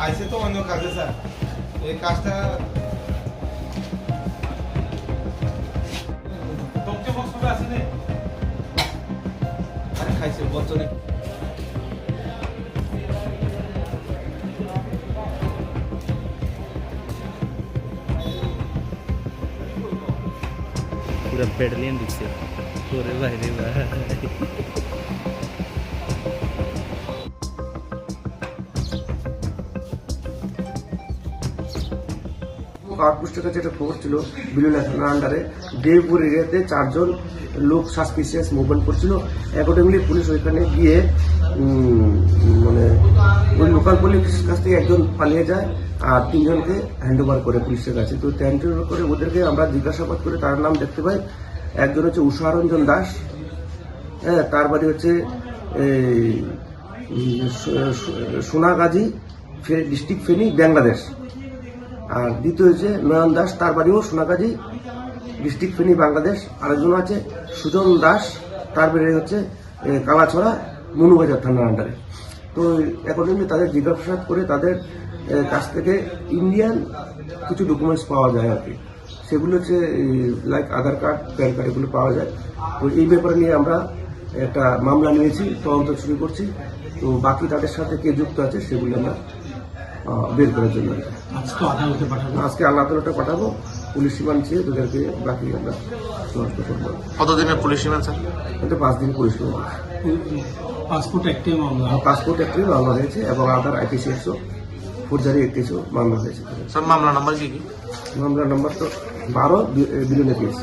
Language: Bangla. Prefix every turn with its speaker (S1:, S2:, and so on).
S1: আইসে তো অন্য কাজে স্যার, এই কাজটা খাইছে বছরে।
S2: पूरा पेडलियन दिखছে ওরে ভাই রে ভাই।
S3: আউটপোস্টের কাছে একটা খবর ছিল বিলুলা থানার আন্ডারে দেবপুর এরিয়াতে 4 জন লোক সাসপিসিয়াস মুভমেন্ট করছিল। অ্যাকর্ডিংলি পুলিশ ওইখানে গিয়ে মানে ওই লোকাল পুলিশ কাছ থেকে একজন পালিয়ে যায় আর 3 জনকে হ্যান্ড ওভার করে পুলিশের কাছে। তো হ্যান্ড ওভার করে ওদেরকে আমরা জিজ্ঞাসাবাদ করে তার নাম দেখতে পাই। একজন হচ্ছে উষারঞ্জন দাস, হ্যাঁ, তার বাড়ি হচ্ছে সোনাগাজী ডিস্ট্রিক্ট ফেনী বাংলাদেশ। আর দ্বিতীয় হচ্ছে নয়ন দাস, তার বাড়িও সোনাগাজী ডিস্ট্রিক্ট ফেনী বাংলাদেশ। আরেকজন আছে সুজন দাস, তার বাড়ি হচ্ছে কালাছড়া মনুবাজার থানার আন্ডারে। তো অ্যাকর্ডিংলি তাদের জিজ্ঞাসাবাদ করে তাদের কাছ থেকে ইন্ডিয়ান কিছু ডকুমেন্টস পাওয়া যায় আর কি। সেগুলো হচ্ছে লাইক আধার কার্ড, প্যান কার্ড, এগুলো পাওয়া যায়। তো এই ব্যাপারে নিয়ে আমরা একটা মামলা নিয়েছি, তদন্ত শুরু করছি। তো বাকি তাদের সাথে কে যুক্ত আছে সেগুলো আমরা বের করার জন্য আজকে আদালতে পাঠাবো। পুলিশ রিমান্ড চেয়ে তাদেরকে বাকি আমরা সমাপ্ত করবো।
S4: কতদিনের পুলিশ রিমান্ড স্যার?
S3: এটা 5 দিন পুলিশ রিমান্ড।
S5: পাসপোর্ট অ্যাক্টে মামলা,
S3: পাসপোর্ট অ্যাক্টে মামলা হয়েছে এবং আদার আইপিসি 100 ফৌজদারি একটিসও মামলা হয়েছে।
S4: স্যার মামলা নাম্বার কি?
S3: মামলা নম্বর তো 12 বিলুনিয়া কেস।